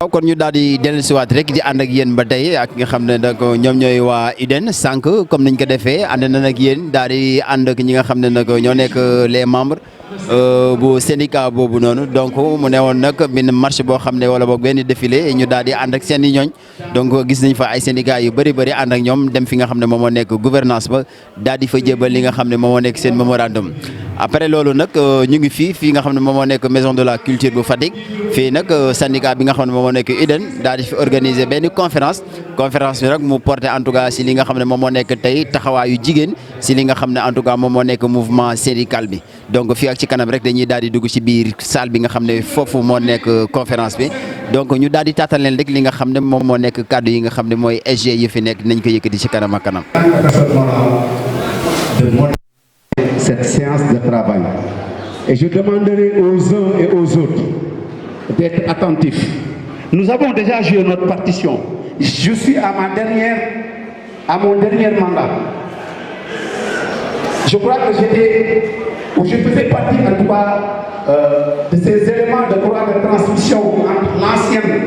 waaw kon ñu daal di dellusiwaat rek di ànd ak yéen ba tey ak nga xam ne nag ñoom ñooy waa UDEN sànq comme niñ ko defee ànd na nag yéen daal di ànd ak ñi nga xam ne nag ñoo nekk les membres bu syndicat boobu noonu donc mu ne woon nag benn marche boo xam ne wala boog benn défilé ñu daal di ànd ak seen i ñooñ donc gis nañ fa ay syndicats yu bëri ànd ak ñoom dem fi nga xam ne moom moo nekk gouvernance ba daal di fa jébal li nga xam ne moom moo nekk seen mémorandum. après loolu nag ñu ngi fii nga xam ne moom moo nekk maison de la culture bu Fatick fii nag syndicat bi nga xam ne moom moo nekk UDEN daal di fi organiser benn conférence bi nag mu porté en tout cas si li nga xam ne moom moo nekk tey taxawaayu jigéen si li nga xam ne en tout cas moom moo nekk mouvement syndical bi. donc fii ak ci kanam rek dañuy daal di dugg ci biir salle bi nga xam ne foofu moo nekk conférence bi donc ñu daal di taatal leen rek li nga xam ne moom moo nekk kàddu yi nga xam ne mooy SG yi fi nekk nañ ko yëkkati ci kanam ak kanam. Cette séance de travail. Et je demanderai aux uns et aux autres d'être attentifs. Nous avons déjà joué notre partition. Je suis à mon dernier mandat. Je crois que je faisais partie en tout cas de ces éléments de droit de transmission entre l'ancienne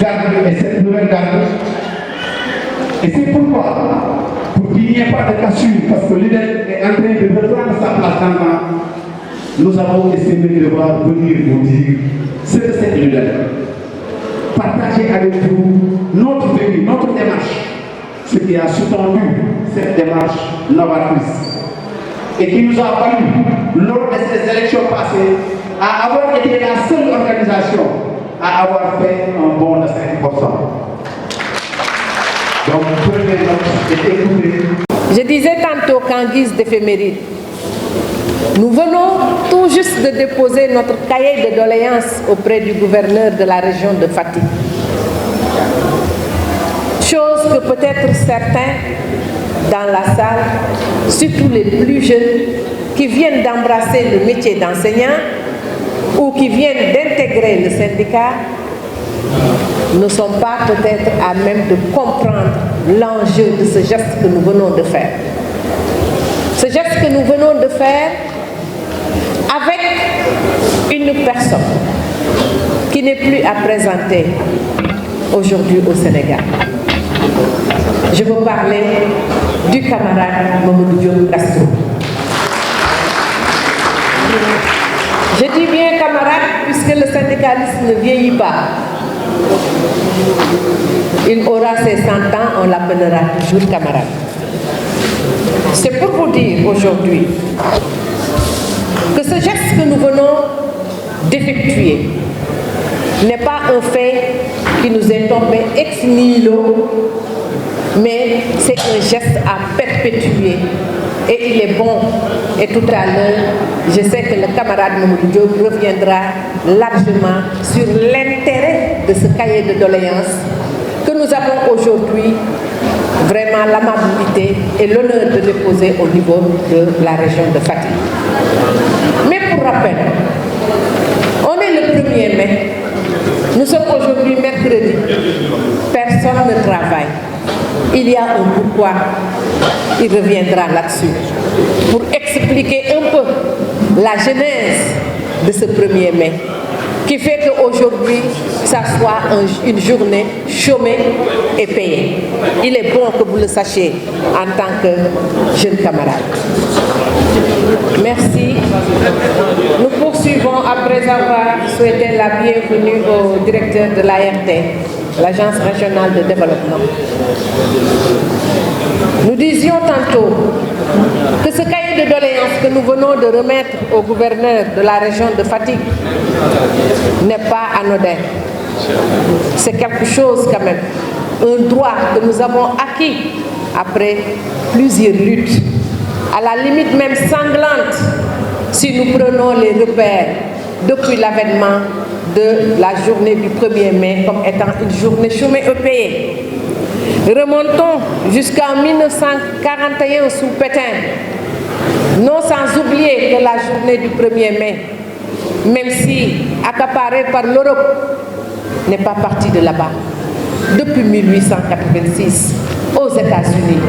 garde et cette nouvelle garde. Et c'est pourquoi, pour qu'il n'y ait pas de cassure, parce que l'UDEN est en train de reprendre sa place dans le temps, nous avons estimé devoir venir vous dire ce que c'est l'UDEN. Partager avec vous notre vécu, notre démarche, ce qui a sous-tendu cette démarche novatrice et qui nous a valu, lors de ces élections passées, à avoir été la seule organisation à avoir fait un bond de 5%. Donc, prenez note et écoutez. Je disais tantôt qu'en guise d'éphéméride, nous venons tout juste de déposer notre cahier de doléances auprès du gouverneur de la région de Fatick. Chose que peut-être certains dans la salle, surtout les plus jeunes, qui viennent d'embrasser le métier d'enseignant ou qui viennent d'intégrer le syndicat, ne sont pas peut-être à même de comprendre l'enjeu de ce geste que nous venons de faire. Ce geste que nous venons de faire avec une personne qui n'est plus à présenter aujourd'hui au Sénégal. Je veux parler du camarade Mamadou Diop Castro. Je dis bien camarade puisque le syndicalisme ne vieillit pas. Il aura ses 100 ans, on l'appellera toujours camarade. C'est pour vous dire aujourd'hui que ce geste que nous venons d'effectuer n'est pas un fait qui nous est tombé ex nihilo, mais c'est un geste à perpétuer. Et il est bon, et tout à l'heure, je sais que le camarade Mamadou Diop reviendra largement sur l'intérêt de ce cahier de doléances que nous avons aujourd'hui vraiment l'amabilité et l'honneur de déposer au niveau de la région de Fatick. Mais pour rappel, on est le 1er mai, nous sommes aujourd'hui mercredi, personne ne travaille. Il y a un pourquoi, il reviendra là-dessus, pour expliquer un peu la genèse de ce 1er mai, qui fait qu'aujourd'hui, ça soit une journée chômée et payée. Il est bon que vous le sachiez en tant que jeune camarade. Merci. Nous poursuivons après avoir souhaité la bienvenue au directeur de l'ART, l'Agence régionale de développement. Nous disions tantôt que ce cahier de doléances que nous venons de remettre au gouverneur de la région de Fatick n'est pas anodin. C'est quelque chose quand même, un droit que nous avons acquis après plusieurs luttes, à la limite même sanglante, si nous prenons les repères depuis l'avènement de la journée du 1er mai comme étant une journée chômée et payée. Remontons jusqu'en 1941 sous Pétain, non sans oublier que la journée du 1er mai, même si accaparée par l'Europe, n'est pas partie de là-bas. Depuis 1886, aux États-Unis,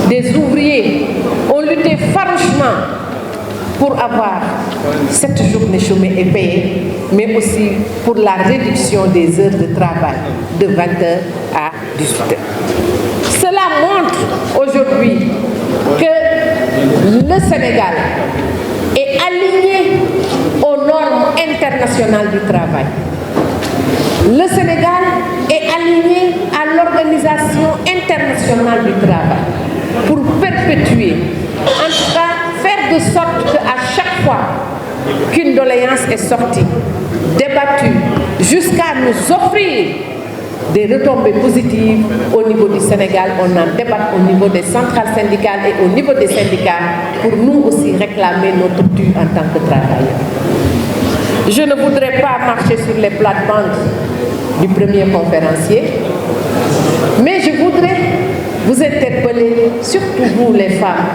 des ouvriers ont lutté farouchement pour avoir cette journée chômée et payée, mais aussi pour la réduction des heures de travail de 20h à 18h. Cela montre aujourd'hui que le Sénégal est aligné aux normes internationales du travail. Le Sénégal est aligné à l'Organisation internationale du travail pour perpétuer, en tout cas faire de sorte qu'à chaque fois qu'une doléance est sortie, débattue, jusqu'à nous offrir des retombées positives au niveau du Sénégal, on en débat au niveau des centrales syndicales et au niveau des syndicats pour nous aussi réclamer notre dû en tant que travailleurs. Je ne voudrais pas marcher sur les plates-bandes du premier conférencier, mais je voudrais vous interpeller, surtout vous les femmes,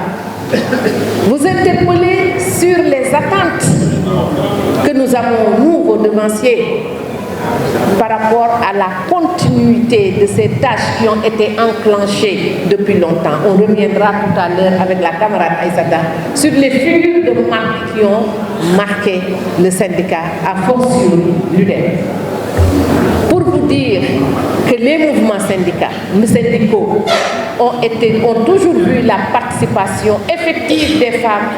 vous interpeller sur les attentes que nous avons, nous, vos devanciers, par rapport à la continuité de ces tâches qui ont été enclenchées depuis longtemps. On reviendra tout à l'heure avec la camarade Aïssata sur les figures de marque qui ont marqué le syndicat à fortiori l'UDEN. Pour vous dire que les mouvements syndicaux ont toujours vu la participation effective des femmes,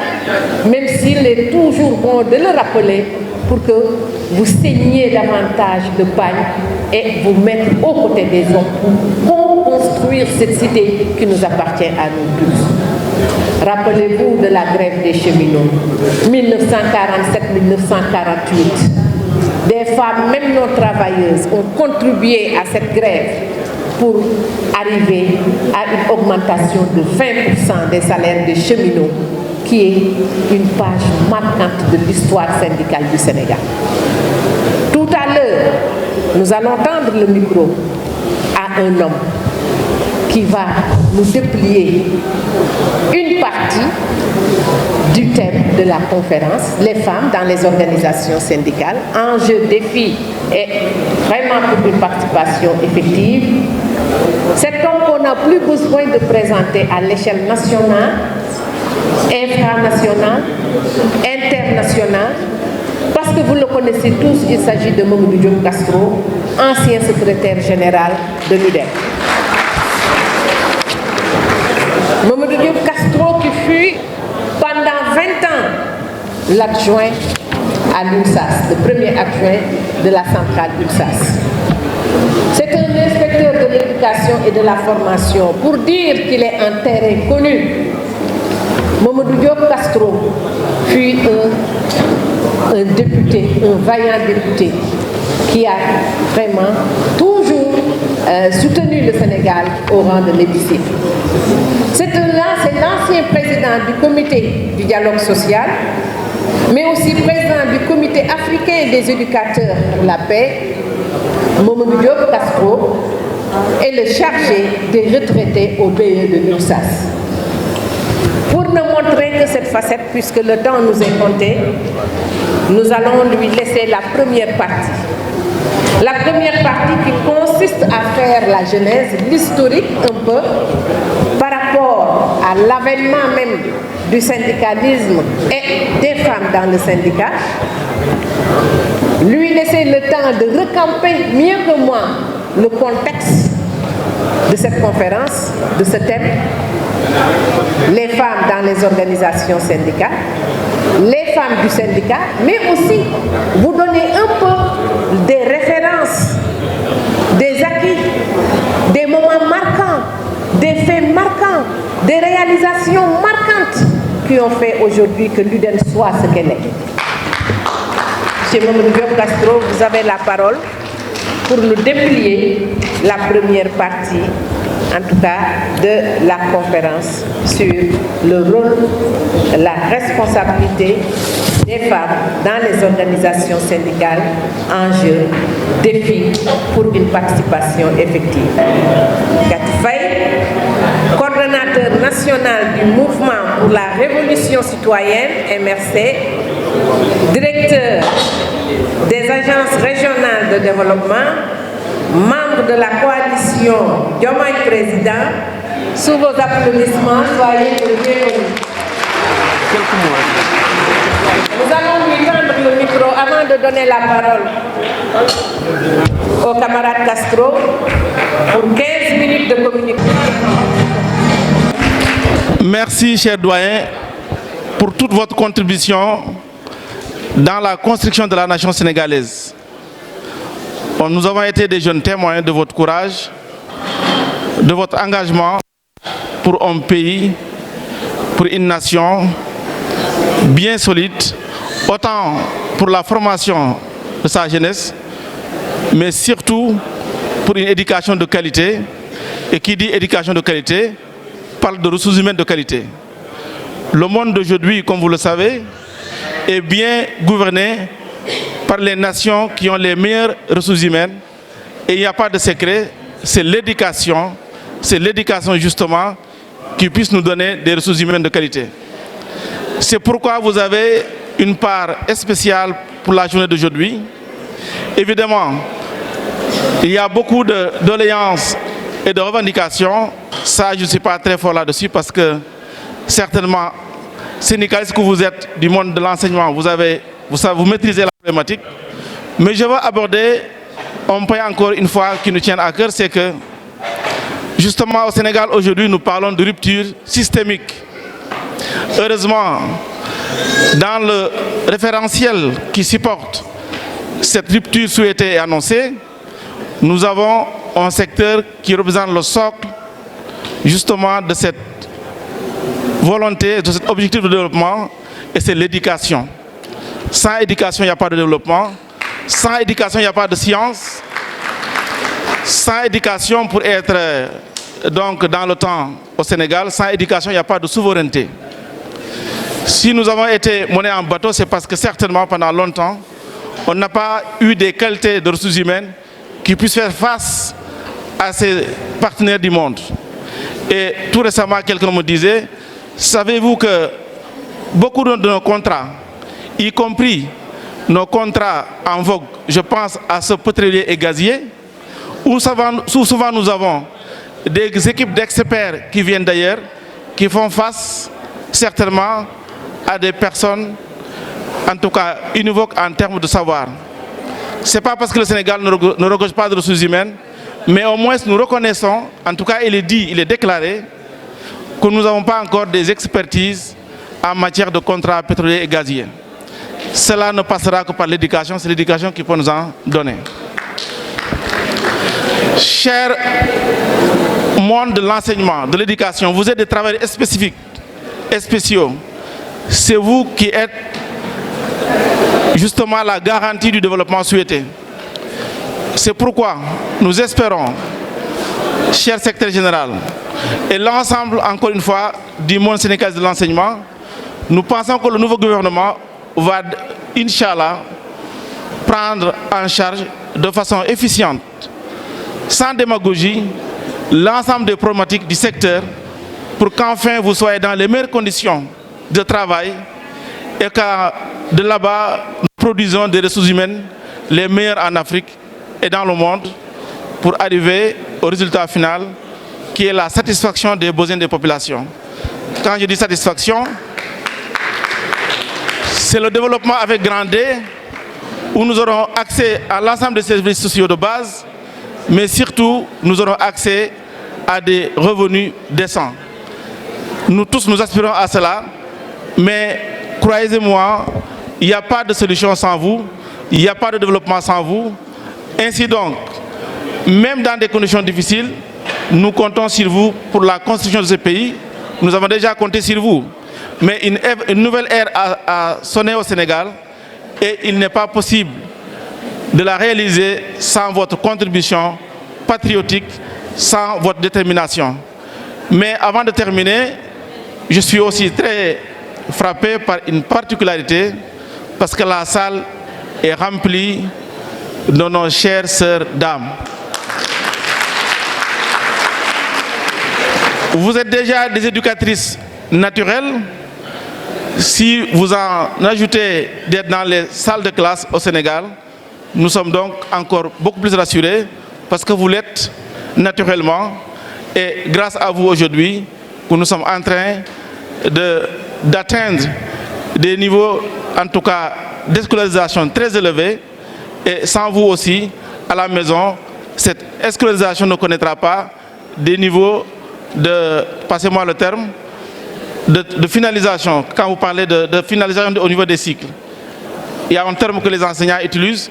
même s'il est toujours bon de le rappeler, pour que vous saigniez davantage de paille et vous mettre aux côtés des hommes pour construire cette cité qui nous appartient à nous tous. Rappelez-vous de la grève des cheminots, 1947-1948. Des femmes, même non travailleuses, ont contribué à cette grève pour arriver à une augmentation de 20% des salaires des cheminots, qui est une page marquante de l'histoire syndicale du Sénégal. Tout à l'heure, nous allons tendre le micro à un homme qui va nous déplier une partie du thème de la conférence, les femmes dans les organisations syndicales, enjeux, défis et vraiment pour une participation effective. Cet homme qu'on n'a plus besoin de présenter à l'échelle nationale, infranational, international, parce que vous le connaissez tous, il s'agit de Mamadou Diop Castro, ancien secrétaire général de l'UDEN. Mamadou Diop Castro qui fut pendant 20 ans l'adjoint à l'UNSAS, le premier adjoint de la centrale UNSAS. C'est un inspecteur de l'éducation et de la formation. Pour dire qu'il est un terrain connu, Mamadou Diop Castro fut un député, un vaillant député qui a vraiment toujours soutenu le Sénégal au rang de l'hémicycle. C'est l'ancien président du comité du dialogue social, mais aussi président du comité africain des éducateurs pour la paix. Mamadou Diop Castro est le chargé des retraités au BE de l'UNSAS. Pour ne montrer que cette facette, puisque le temps nous est compté, nous allons lui laisser la première partie. La première partie qui consiste à faire la genèse, l'historique un peu, par rapport à l'avènement même du syndicalisme et des femmes dans le syndicat. Lui laisser le temps de recamper mieux que moi le contexte de cette conférence, de ce thème. Les femmes dans les organisations syndicales, les femmes du syndicat, mais aussi vous donner un peu des références, des acquis, des moments marquants, des faits marquants, des réalisations marquantes qui ont fait aujourd'hui que l'UDEN soit ce qu'elle est. Monsieur Mamadou Diop Castro, vous avez la parole pour nous déplier la première partie, en tout cas, de la conférence sur le rôle, la responsabilité des femmes dans les organisations syndicales, enjeux, défis pour une participation effective. Kati Faye, coordonnateur national du mouvement pour la révolution citoyenne, MRC, directeur des agences régionales de développement, membre de la coalition Diomaye Président. Sous vos applaudissements, soyez le bienvenu. Nous allons lui tendre le micro avant de donner la parole au camarade Castro pour 15 minutes de communication. Merci, cher doyen, pour toute votre contribution dans la construction de la nation sénégalaise. Nous avons été des jeunes témoins de votre courage, de votre engagement pour un pays, pour une nation bien solide, autant pour la formation de sa jeunesse, mais surtout pour une éducation de qualité. Et qui dit éducation de qualité, parle de ressources humaines de qualité. Le monde d'aujourd'hui, comme vous le savez, est bien gouverné par les nations qui ont les meilleures ressources humaines. Et il n'y a pas de secret, c'est l'éducation justement qui puisse nous donner des ressources humaines de qualité. C'est pourquoi vous avez une part spéciale pour la journée d'aujourd'hui. Évidemment, il y a beaucoup de doléances et de revendications. Ça, je ne suis pas très fort là-dessus parce que certainement, syndicaliste que vous êtes du monde de l'enseignement, vous maîtrisez la problématique. Mais je veux aborder un point encore une fois qui nous tient à cœur, c'est que justement au Sénégal aujourd'hui, nous parlons de rupture systémique. Heureusement, dans le référentiel qui supporte cette rupture souhaitée et annoncée, nous avons un secteur qui représente le socle justement de cette volonté, de cet objectif de développement, et c'est l'éducation. Sans éducation, il n'y a pas de développement. Sans éducation, il n'y a pas de science. Sans éducation, pour être donc dans le temps au Sénégal, sans éducation, il n'y a pas de souveraineté. Si nous avons été menés en bateau, c'est parce que certainement pendant longtemps, on n'a pas eu des qualités de ressources humaines qui puissent faire face à ces partenaires du monde. Et tout récemment, quelqu'un me disait, savez-vous que beaucoup de nos contrats, y compris nos contrats en vogue, je pense à ce pétrolier et gazier, où souvent nous avons des équipes d'experts qui viennent d'ailleurs, qui font face certainement à des personnes, en tout cas univoques en termes de savoir. Ce n'est pas parce que le Sénégal ne regorge pas de ressources humaines, mais au moins nous reconnaissons, en tout cas il est dit, il est déclaré, que nous n'avons pas encore des expertises en matière de contrats pétroliers et gaziers. Cela ne passera que par l'éducation, c'est l'éducation qui peut nous en donner. Cher monde de l'enseignement, de l'éducation, vous êtes des travailleurs spécifiques et spéciaux. C'est vous qui êtes justement la garantie du développement souhaité. C'est pourquoi nous espérons, cher secrétaire général, et l'ensemble, encore une fois, du monde sénégalais de l'enseignement, nous pensons que le nouveau gouvernement va, Inch'Allah, prendre en charge de façon efficiente, sans démagogie, l'ensemble des problématiques du secteur pour qu'enfin vous soyez dans les meilleures conditions de travail et que de là-bas, nous produisons des ressources humaines les meilleures en Afrique et dans le monde pour arriver au résultat final qui est la satisfaction des besoins des populations. Quand je dis satisfaction, c'est le développement avec grand D où nous aurons accès à l'ensemble des services sociaux de base, mais surtout nous aurons accès à des revenus décents. Nous tous nous aspirons à cela, mais croyez-moi, il n'y a pas de solution sans vous, il n'y a pas de développement sans vous. Ainsi donc, même dans des conditions difficiles, nous comptons sur vous pour la construction de ce pays. Nous avons déjà compté sur vous. Mais une nouvelle ère a sonné au Sénégal et il n'est pas possible de la réaliser sans votre contribution patriotique, sans votre détermination. Mais avant de terminer, je suis aussi très frappé par une particularité parce que la salle est remplie de nos chères sœurs dames. Vous êtes déjà des éducatrices naturelles. Si vous en ajoutez d'être dans les salles de classe au Sénégal, nous sommes donc encore beaucoup plus rassurés parce que vous l'êtes naturellement et grâce à vous aujourd'hui que nous sommes en train d'atteindre des niveaux, en tout cas, d'escolarisation très élevés. Et sans vous aussi, à la maison, cette escolarisation ne connaîtra pas des niveaux de, passez-moi le terme, de finalisation. Quand vous parlez de finalisation au niveau des cycles, il y a un terme que les enseignants utilisent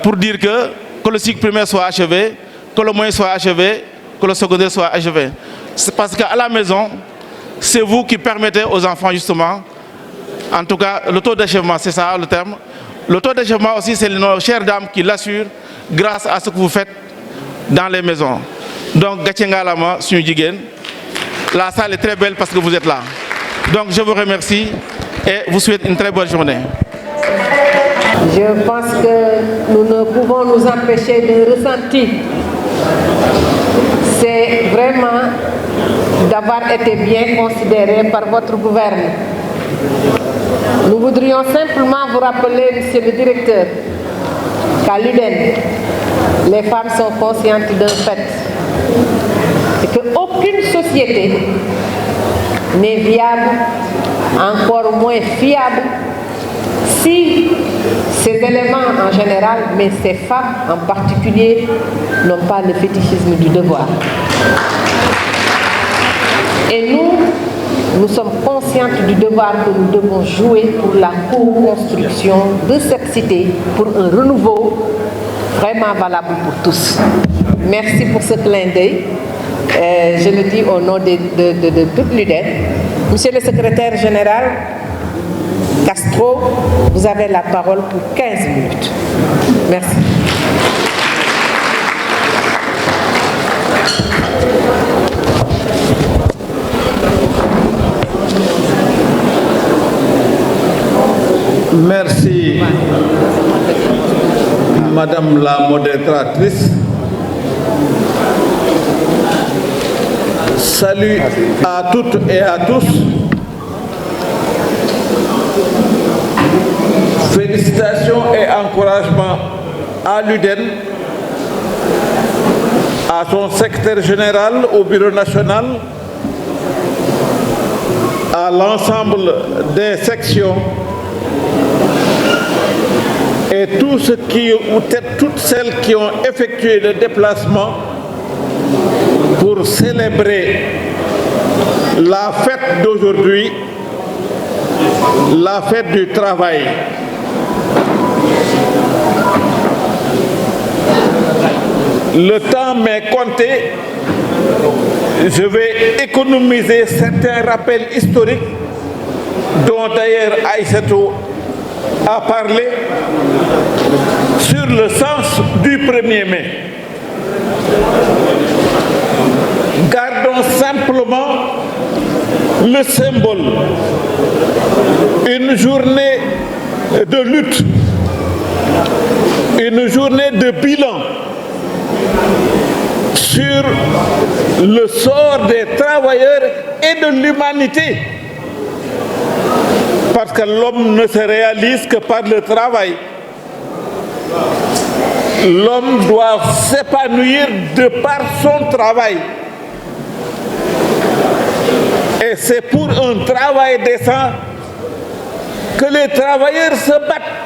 pour dire que le cycle primaire soit achevé, que le moyen soit achevé, que le secondaire soit achevé. C'est parce qu'à la maison, c'est vous qui permettez aux enfants justement, en tout cas le taux d'achèvement, c'est ça le terme. Le taux d'achèvement aussi, c'est nos chères dames qui l'assurent grâce à ce que vous faites dans les maisons. Donc, Gatchengalama, Sunjigen, la salle est très belle parce que vous êtes là. Donc, je vous remercie et vous souhaite une très bonne journée. Je pense que nous ne pouvons nous empêcher de ressentir. C'est vraiment d'avoir été bien considéré par votre gouvernement. Nous voudrions simplement vous rappeler, monsieur le directeur, qu'à l'UDEN, les femmes sont conscientes d'un fait, c'est qu'aucune société n'est viable, encore moins fiable, si ces éléments en général, mais ces femmes en particulier, n'ont pas le fétichisme du devoir. Et nous sommes conscientes du devoir que nous devons jouer pour la co-construction de cette cité, pour un renouveau vraiment valable pour tous. Merci pour ce clin d'œil. Je le dis au nom de toute l'UDEN. Monsieur le secrétaire général Castro, vous avez la parole pour 15 minutes. Merci. Merci, Madame la modératrice. Salut à toutes et à tous. Félicitations et encouragements à l'UDEN, à son secrétaire général au bureau national, à l'ensemble des sections et tous ceux qui, ou peut-être toutes celles qui ont effectué le déplacement pour célébrer la fête d'aujourd'hui, la fête du travail. Le temps m'est compté. Je vais économiser certains rappels historiques dont d'ailleurs Aïssatou a parlé sur le sens du 1er mai. Gardons simplement le symbole. Une journée de lutte, une journée de bilan sur le sort des travailleurs et de l'humanité. Parce que l'homme ne se réalise que par le travail. L'homme doit s'épanouir de par son travail. Et c'est pour un travail décent que les travailleurs se battent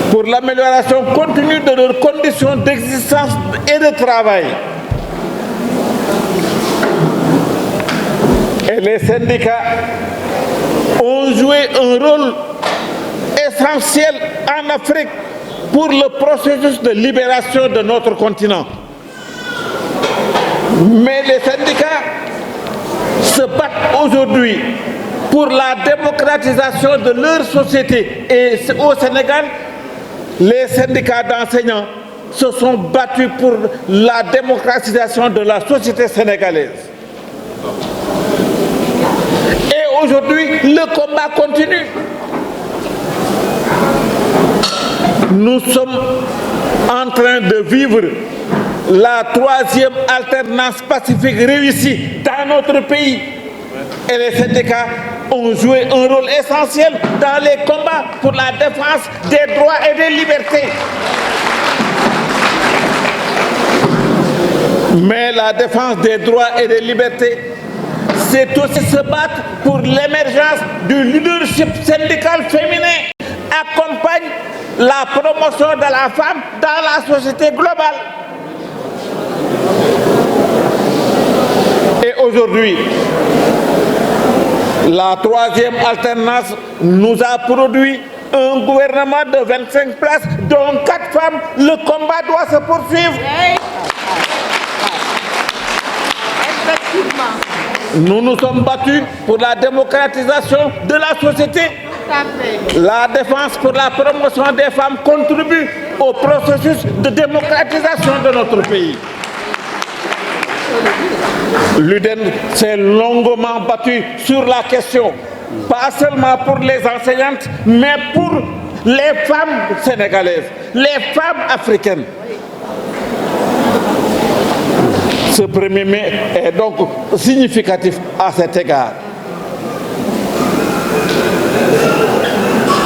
pour l'amélioration continue de leurs conditions d'existence et de travail. Et les syndicats ont joué un rôle essentiel en Afrique pour le processus de libération de notre continent. Mais les syndicats se battent aujourd'hui pour la démocratisation de leur société. Et au Sénégal, les syndicats d'enseignants se sont battus pour la démocratisation de la société sénégalaise. Et aujourd'hui, le combat continue. Nous sommes en train de vivre la 3e alternance pacifique réussie dans notre pays. Et les syndicats ont joué un rôle essentiel dans les combats pour la défense des droits et des libertés. Mais la défense des droits et des libertés, c'est aussi se battre pour l'émergence du leadership syndical féminin, accompagne la promotion de la femme dans la société globale. Et aujourd'hui, la troisième alternance nous a produit un gouvernement de 25 places, dont 4 femmes. Le combat doit se poursuivre. Nous nous sommes battus pour la démocratisation de la société. La défense pour la promotion des femmes contribue au processus de démocratisation de notre pays. L'UDEN s'est longuement battu sur la question, pas seulement pour les enseignantes, mais pour les femmes sénégalaises, les femmes africaines. Ce 1er mai est donc significatif à cet égard.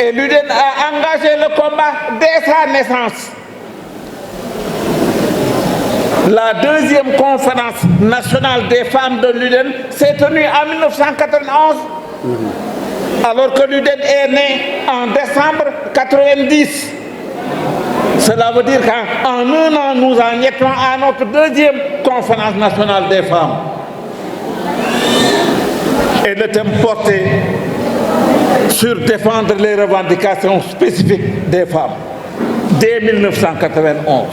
Et l'UDEN a engagé le combat dès sa naissance. La deuxième conférence nationale des femmes de l'UDEN s'est tenue en 1991, alors que l'UDEN est né en décembre 1990. Cela veut dire qu'en un an, nous en étions à notre deuxième conférence nationale des femmes. Et le thème porté sur défendre les revendications spécifiques des femmes dès 1991.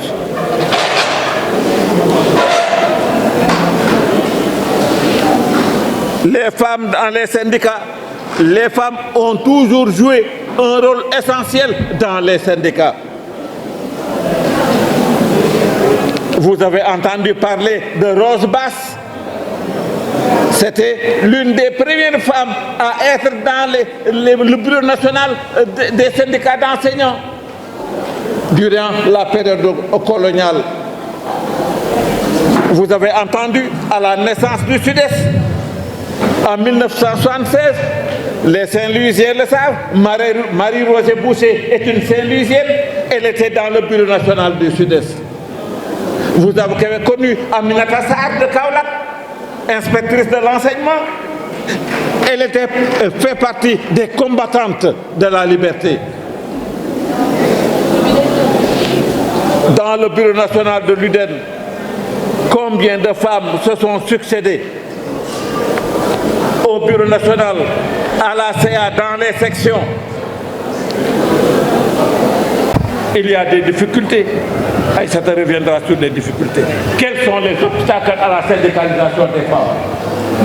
Les femmes dans les syndicats, les femmes ont toujours joué un rôle essentiel dans les syndicats. Vous avez entendu parler de Rose Basse. C'était l'une des premières femmes à être dans le bureau national des syndicats d'enseignants durant la période coloniale. Vous avez entendu à la naissance du Sud-Est, en 1976, les Saint-Louisiens le savent, Marie-Rosée Boucher est une Saint-Louisienne, elle était dans le bureau national du Sud-Est. Vous avez connu Aminata Sarr de Kaolack, inspectrice de l'enseignement. Elle fait partie des combattantes de la liberté. Dans le bureau national de l'UDEN, combien de femmes se sont succédées au bureau national, à la CA, dans les sections? Il y a des difficultés. Ça te reviendra sur les difficultés. Quels sont les obstacles à la syndicalisation des femmes?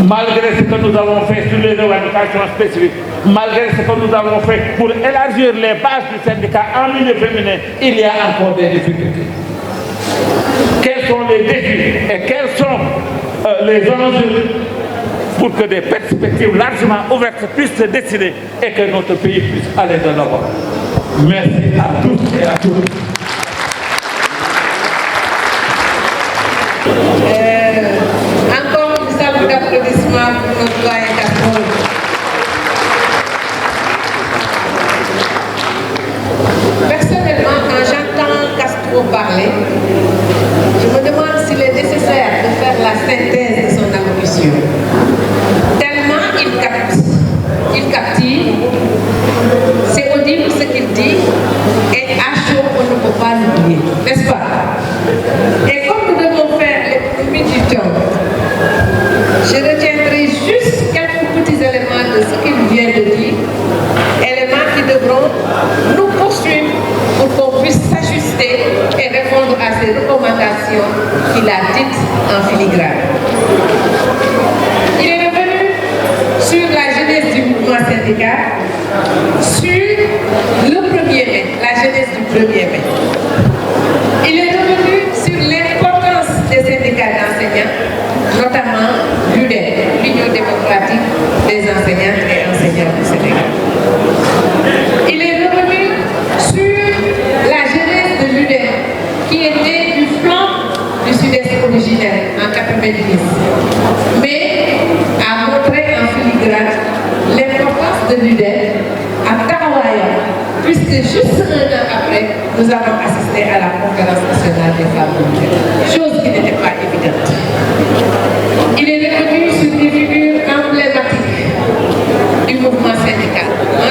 Malgré ce que nous avons fait sur les revendications spécifiques, malgré ce que nous avons fait pour élargir les bases du syndicat en milieu féminin, il y a encore des difficultés. Quels sont les défis et quels sont les enjeux pour que des perspectives largement ouvertes puissent se dessiner et que notre pays puisse aller de l'avant? Merci à tous et à toutes. Encore une salle d'applaudissements pour notre doyen Castro. Personnellement, quand j'entends Castro parler, je me demande s'il est nécessaire de faire la synthèse de son allocution. Tellement il captive, c'est audible ce qu'il dit, et à chaud, on ne peut pas l'oublier, n'est-ce pas? Et comme nous devons faire l'économie du temps, je retiendrai juste quelques petits éléments de ce qu'il vient de dire, éléments qui devront nous poursuivre pour qu'on puisse s'ajuster et répondre à ces recommandations qu'il a dites en filigrane. Il est revenu sur la jeunesse du mouvement syndical, sur le 1er mai, la jeunesse du 1er mai. Il est revenu sur l'importance des syndicats d'enseignants, notamment l'UDEN, l'Union démocratique des enseignantes et enseignants du Sénégal. Il est revenu sur la jeunesse de l'UDEN, qui était du flanc du Sud-Est originel en 90, mais a montré en filigrane l'importance de l'UDEN à Tarawaya, puisque juste un an après, nous avons assisté à la conférence nationale des femmes de l'UDEN, chose qui n'était pas évidente. Il est revenu sur des figures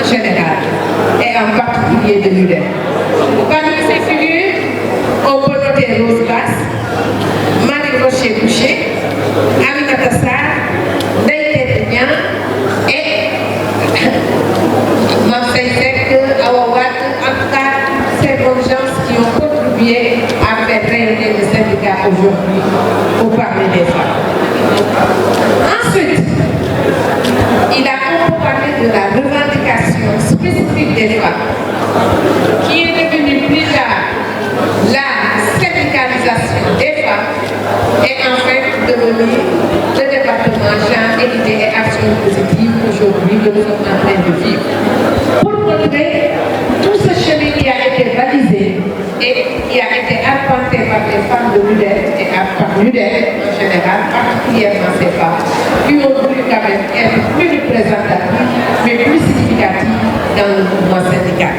en général et en particulier de l'UDEN. Parmi ces figures, on peut noter Rose Bass, Marie Rocher-Boucher, Aminata Sarr, Ndeye Niang et Marseille Sek, Awawat, en tout cas, ces bonnes gens qui ont contribué à faire rayonner le syndicat aujourd'hui pour parler des femmes. Ensuite, il a beaucoup parlé de la revendication spécifique des femmes, qui est devenue plus tard la syndicalisation des femmes et en fait devenu le département genre, équité et action positive aujourd'hui que nous sommes en train de vivre. Pour montrer tout ce chemin qui a été balisé et qui a été arpenté par les femmes de l'UDEN et par l'UDEN en général, particulièrement ces femmes, qui ont voulu quand même être plus représentatives, mais plus significatives dans le mouvement syndical.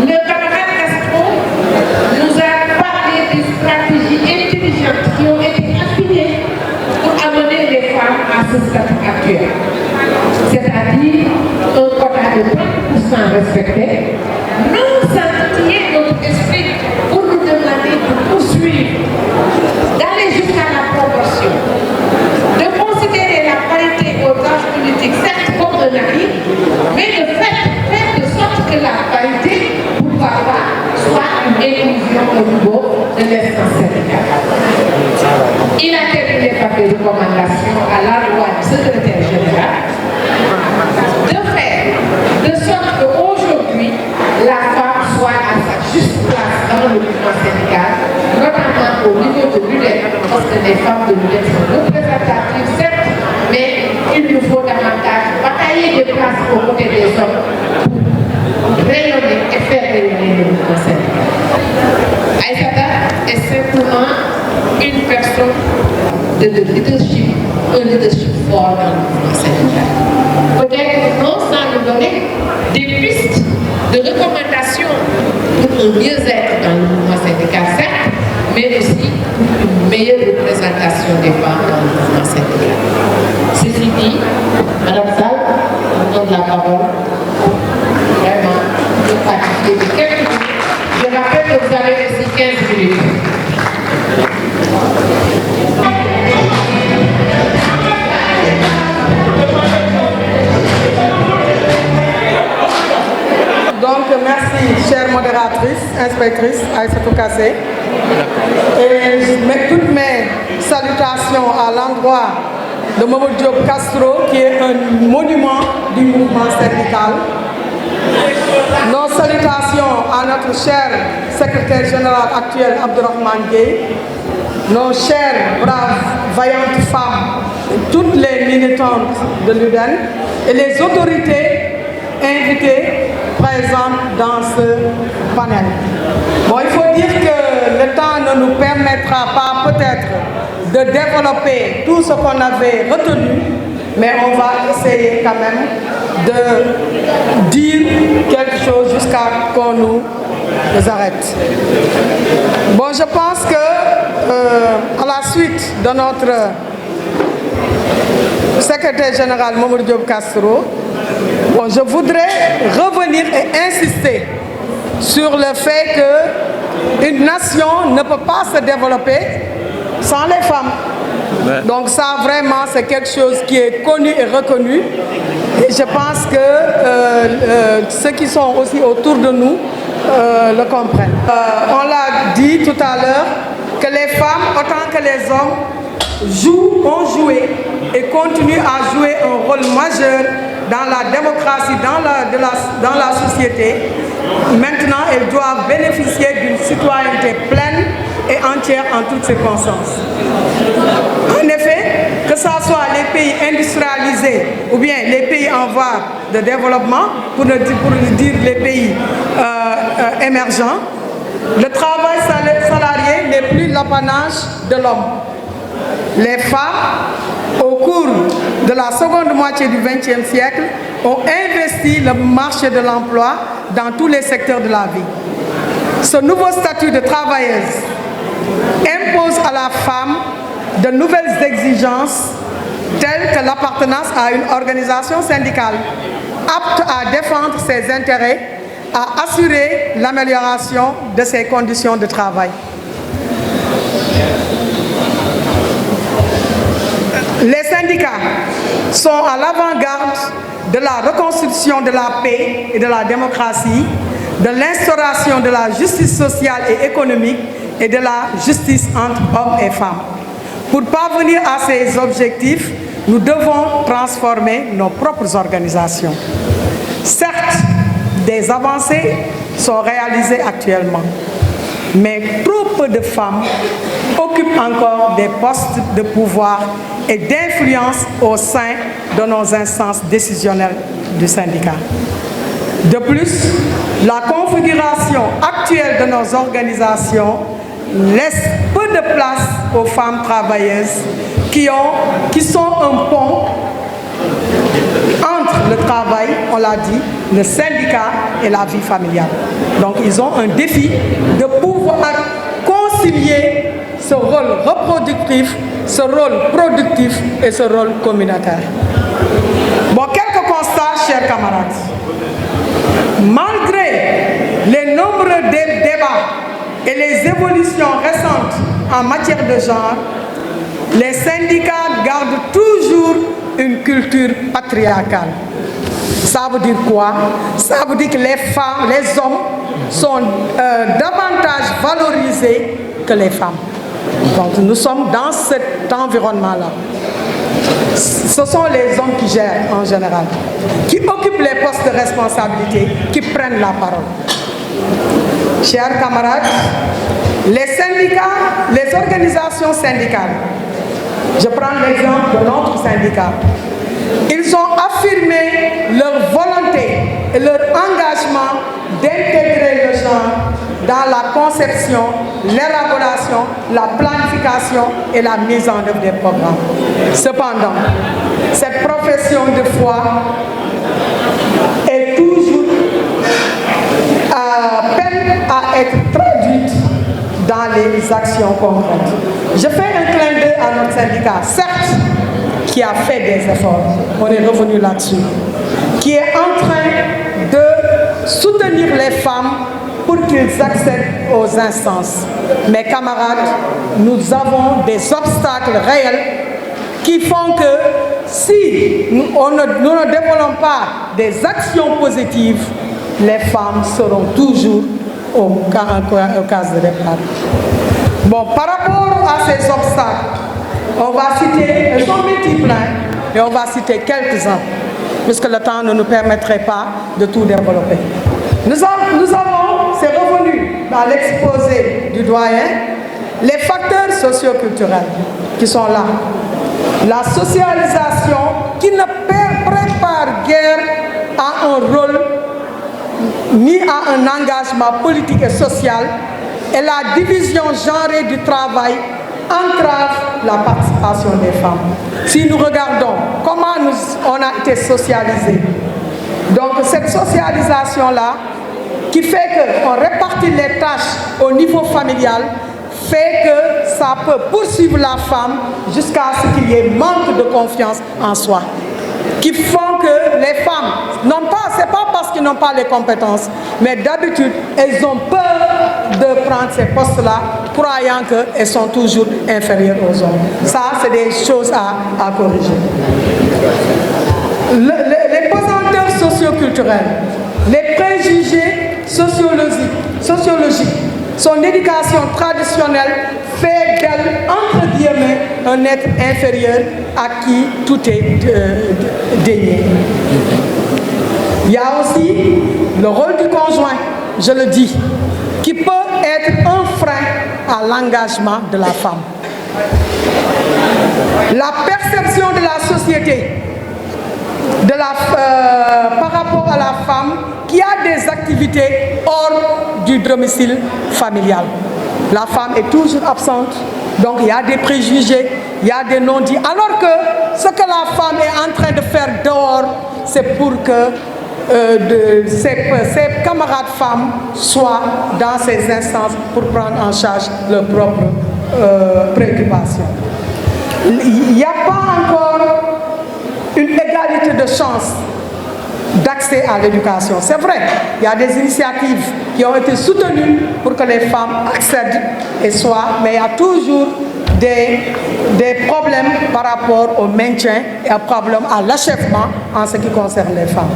Le camarade Castro nous a parlé des stratégies intelligentes qui ont été affinées pour amener les femmes à ce statut actuel. C'est-à-dire un quota de 30% respecté, non sans titiller notre esprit pour nous demander de poursuivre, d'aller jusqu'à la proportion, de considérer la parité aux âges politiques, certes comme un acquis, mais de faire de sorte que la parité, pourquoi pas, soit une inclusion au niveau de l'instance syndicale. Il a terminé par des recommandations à l'endroit du secrétaire général de faire de sorte qu'aujourd'hui, la femme soit à sa juste place dans le mouvement syndical, notamment au niveau de l'UDEN, parce que les femmes de l'UDEN sont représentatives, certes, mais il nous faut davantage batailler des places aux côtés des hommes pour rayonner et faire rayonner le mouvement syndical. Aïssata est simplement une personne de leadership, un leadership fort dans le mouvement syndical. Peut-être non sans nous donner des pistes de recommandations pour un mieux-être dans le mouvement syndical, certes, mais aussi pour une meilleure représentation des femmes dans le mouvement syndical. Ceci dit, Madame Sall, je vous donne la parole pour vraiment nous pratiquer de quelques minutes. Je rappelle que vous avez aussi 15 minutes. Donc merci, chère modératrice, inspectrice Aïssatou Kassé. Et je mets toutes mes salutations à l'endroit de Mamadou Diop Castro, qui est un monument du mouvement syndical. Nos salutations à notre cher secrétaire général actuel, Abdourahmane Gueye, nos chères, braves, vaillantes femmes, toutes les militantes de l'UDEN et les autorités invitées présentes dans ce panel. Bon, il faut dire que le temps ne nous permettra pas peut-être de développer tout ce qu'on avait retenu, mais on va essayer quand même de dire quelque chose jusqu'à qu'on nous arrête. Bon, je pense que à la suite de notre secrétaire général Mamadou Diop Castro, bon, je voudrais revenir et insister sur le fait qu'une nation ne peut pas se développer sans les femmes. Donc ça, vraiment, c'est quelque chose qui est connu et reconnu. Et je pense que ceux qui sont aussi autour de nous le comprennent. On l'a dit tout à l'heure, que les femmes, autant que les hommes, ont joué et continuent à jouer un rôle majeur dans la démocratie, dans la société. Maintenant, elles doivent bénéficier d'une citoyenneté pleine et entière en toutes circonstances. En effet, que ce soit les pays industrialisés ou bien les pays en voie de développement, pour dire les pays émergents, le travail salarié n'est plus l'apanage de l'homme. Les femmes, au cours de la seconde moitié du XXe siècle, ont investi le marché de l'emploi dans tous les secteurs de la vie. Ce nouveau statut de travailleuse impose à la femme de nouvelles exigences telles que l'appartenance à une organisation syndicale, apte à défendre ses intérêts, à assurer l'amélioration de ses conditions de travail. Les syndicats sont à l'avant-garde de la reconstruction de la paix et de la démocratie, de l'instauration de la justice sociale et économique et de la justice entre hommes et femmes. Pour parvenir à ces objectifs, nous devons transformer nos propres organisations. Certes, des avancées sont réalisées actuellement, mais trop peu de femmes occupent encore des postes de pouvoir et d'influence au sein de nos instances décisionnelles du syndicat. De plus, la configuration actuelle de nos organisations laisse peu de place aux femmes travailleuses qui sont un pont entre le travail, on l'a dit, le syndicat et la vie familiale. Donc ils ont un défi de pouvoir concilier ce rôle reproductif, ce rôle productif et ce rôle communautaire. Bon, quelques constats, chers camarades. Malgré les nombreux débats et les évolutions récentes en matière de genre, les syndicats gardent toujours une culture patriarcale. Ça veut dire quoi? Ça veut dire que les femmes, les hommes sont davantage valorisés que les femmes. Donc nous sommes dans cet environnement-là. Ce sont les hommes qui gèrent en général, qui occupent les postes de responsabilité, qui prennent la parole. Chers camarades, les syndicats, les organisations syndicales, je prends l'exemple de notre syndicat, ils ont affirmé leur volonté et leur engagement d'intégrer le genre dans la conception, l'élaboration, la planification et la mise en œuvre des programmes. Cependant, cette profession de foi est toujours peine à être traduite dans les actions concrètes. Je fais un clin d'œil à notre syndicat, certes, qui a fait des efforts, on est revenu là-dessus, qui est en train de soutenir les femmes pour qu'ils accèdent aux instances. Mes camarades, nous avons des obstacles réels qui font que si nous ne développons pas des actions positives, les femmes seront toujours au cas de départ. Bon, par rapport à ces obstacles, on va citer, ils sont multiples, et on va citer quelques-uns, puisque le temps ne nous permettrait pas de tout développer. Nous avons, c'est revenu dans l'exposé du doyen, les facteurs socioculturels qui sont là. La socialisation qui ne prépare guère à un rôle ni à un engagement politique et social, et la division genrée du travail entrave la participation des femmes. Si nous regardons comment on a été socialisés, donc cette socialisation-là, qui fait qu'on répartit les tâches au niveau familial, fait que ça peut poursuivre la femme jusqu'à ce qu'il y ait manque de confiance en soi, qui font que les femmes n'ont pas, c'est pas parce qu'ils n'ont pas les compétences, mais d'habitude, elles ont peur de prendre ces postes-là, croyant qu'elles sont toujours inférieures aux hommes. Ça, c'est des choses à corriger. Les pesanteurs socioculturelles, les préjugés sociologiques, son éducation traditionnelle fait d'elle, entre guillemets, un être inférieur à qui tout est dénié. Il y a aussi le rôle du conjoint, je le dis, qui peut être un frein à l'engagement de la femme. La perception de la société par rapport à la femme qui a des activités hors du domicile familial. La femme est toujours absente, donc il y a des préjugés, il y a des non-dits. Alors que ce que la femme est en train de faire dehors, c'est pour que ses camarades femmes soient dans ces instances pour prendre en charge leurs propres préoccupations. Il n'y a pas encore une égalité de chance d'accès à l'éducation. C'est vrai, il y a des initiatives qui ont été soutenues pour que les femmes accèdent et soient, mais il y a toujours des problèmes par rapport au maintien et un problème à l'achèvement en ce qui concerne les femmes.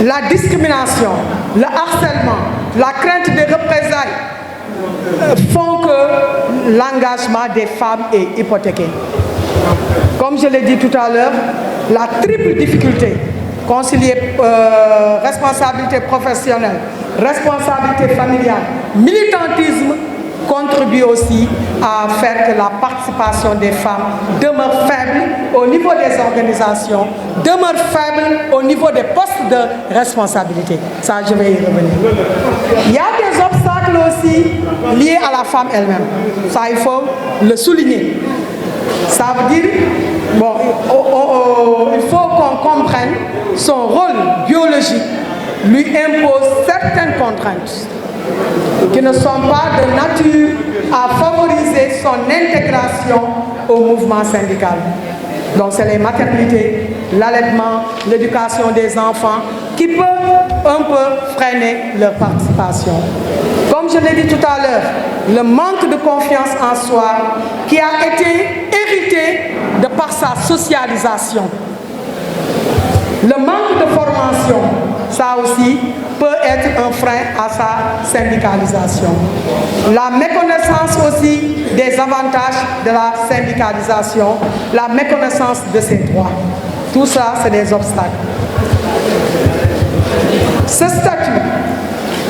La discrimination, le harcèlement, la crainte des représailles font que l'engagement des femmes est hypothéqué. Comme je l'ai dit tout à l'heure, la triple difficulté, concilier responsabilité professionnelle, responsabilité familiale, militantisme, contribue aussi à faire que la participation des femmes demeure faible au niveau des organisations, demeure faible au niveau des postes de responsabilité. Ça, je vais y revenir. Il y a des obstacles aussi liés à la femme elle-même. Ça, il faut le souligner. Ça veut dire, bon, il faut qu'on comprenne son rôle biologique lui impose certaines contraintes qui ne sont pas de nature à favoriser son intégration au mouvement syndical. Donc c'est les maternités, l'allaitement, l'éducation des enfants qui peuvent un peu freiner leur participation. Comme je l'ai dit tout à l'heure, le manque de confiance en soi qui a été hérité de par sa socialisation. Le manque de formation, ça aussi, peut être un frein à sa syndicalisation. La méconnaissance aussi des avantages de la syndicalisation, la méconnaissance de ses droits. Tout ça, c'est des obstacles. Ce statut,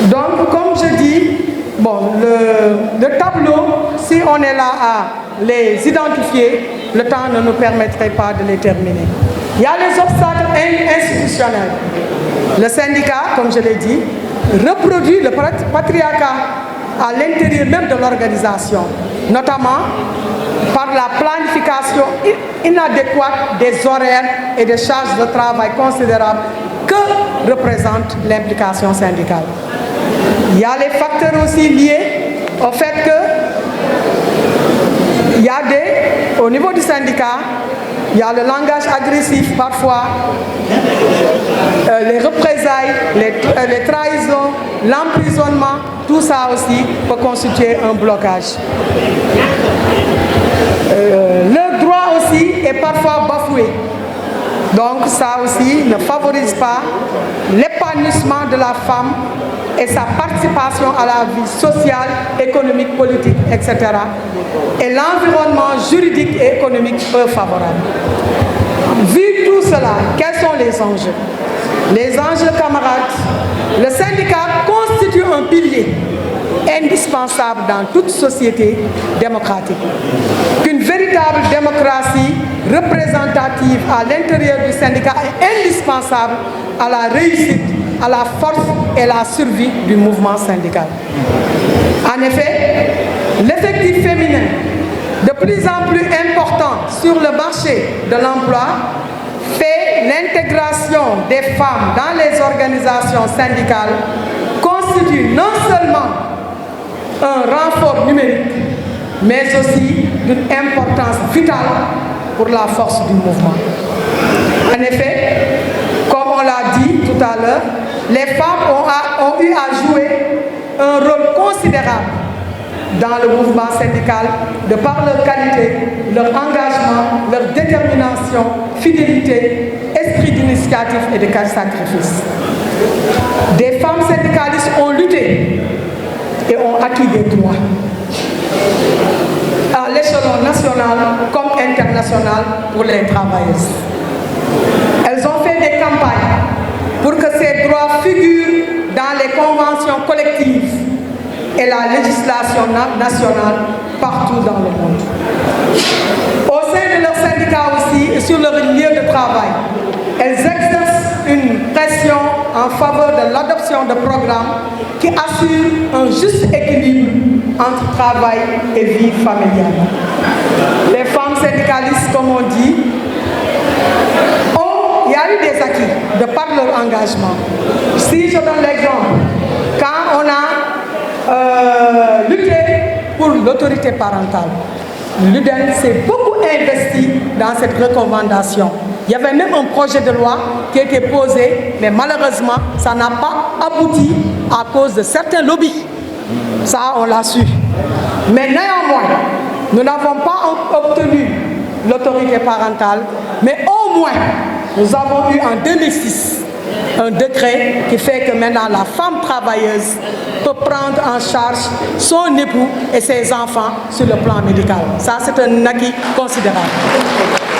donc, comme je dis, bon, le tableau, si on est là à les identifier, le temps ne nous permettrait pas de les terminer. Il y a les obstacles institutionnels. Le syndicat, comme je l'ai dit, reproduit le patriarcat à l'intérieur même de l'organisation, notamment par la planification inadéquate des horaires et des charges de travail considérables que représente l'implication syndicale. Il y a les facteurs aussi liés au fait qu'il y a au niveau du syndicat, il y a le langage agressif parfois, les représailles, les trahisons, l'emprisonnement, tout ça aussi peut constituer un blocage. Le droit aussi est parfois bafoué. Donc ça aussi ne favorise pas l'épanouissement de la femme et sa participation à la vie sociale, économique, politique, etc. Et l'environnement juridique et économique peu favorable. Vu tout cela, quels sont les enjeux? Les enjeux, camarades, le syndicat constitue un pilier indispensable dans toute société démocratique. Qu'une véritable démocratie représentative à l'intérieur du syndicat est indispensable à la réussite, à la force et la survie du mouvement syndical. En effet, l'effectif féminin, de plus en plus important sur le marché de l'emploi, fait l'intégration des femmes dans les organisations syndicales constitue non seulement un renfort numérique, mais aussi d'une importance vitale pour la force du mouvement. En effet, comme on l'a dit tout à l'heure, les femmes ont eu à jouer un rôle considérable dans le mouvement syndical de par leur qualité, leur engagement, leur détermination, fidélité, esprit d'initiative et de sacrifice. Des femmes syndicalistes ont lutté et ont acquis des droits à l'échelon national comme international pour les travailleuses. Elles ont fait des campagnes pour que ces droits figurent dans les conventions collectives et la législation nationale partout dans le monde. Au sein de leur syndicat aussi et sur leur lieu de travail, elles exercent une pression en faveur de l'adoption de programmes qui assurent un juste équilibre entre travail et vie familiale. Les femmes syndicalistes, comme on dit, il y a eu des acquis de par leur engagement. Si je donne l'exemple, quand on a lutté pour l'autorité parentale, l'UDEN s'est beaucoup investi dans cette recommandation. Il y avait même un projet de loi qui a été posé, mais malheureusement, ça n'a pas abouti à cause de certains lobbies. Ça, on l'a su. Mais néanmoins, nous n'avons pas obtenu l'autorité parentale, mais au moins, nous avons eu en 2006 un décret qui fait que maintenant la femme travailleuse peut prendre en charge son époux et ses enfants sur le plan médical. Ça, c'est un acquis considérable.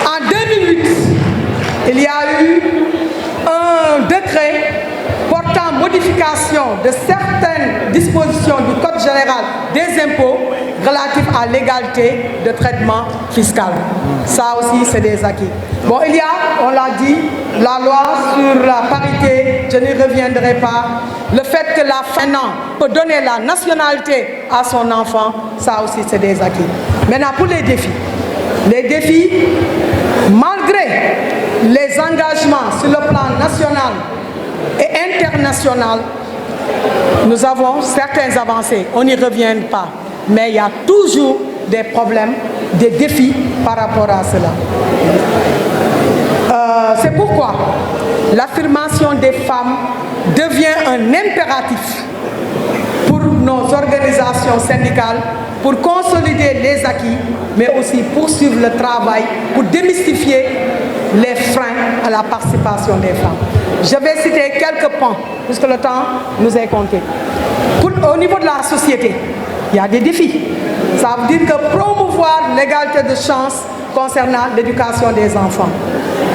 En 2008, il y a eu un décret portant modification de certaines dispositions du Code général des impôts relatifs à l'égalité de traitement fiscal. Ça aussi, c'est des acquis. Bon, il y a, on l'a dit, la loi sur la parité, je n'y reviendrai pas. Le fait que la femme peut donner la nationalité à son enfant, ça aussi, c'est des acquis. Maintenant, pour les défis, malgré les engagements sur le plan national et international, nous avons certaines avancées, on n'y revient pas. Mais il y a toujours des problèmes, des défis par rapport à cela. C'est pourquoi l'affirmation des femmes devient un impératif pour nos organisations syndicales, pour consolider les acquis, mais aussi poursuivre le travail pour démystifier les freins à la participation des femmes. Je vais citer quelques points, puisque le temps nous est compté. Au niveau de la société, il y a des défis. Ça veut dire que promouvoir l'égalité de chance concernant l'éducation des enfants.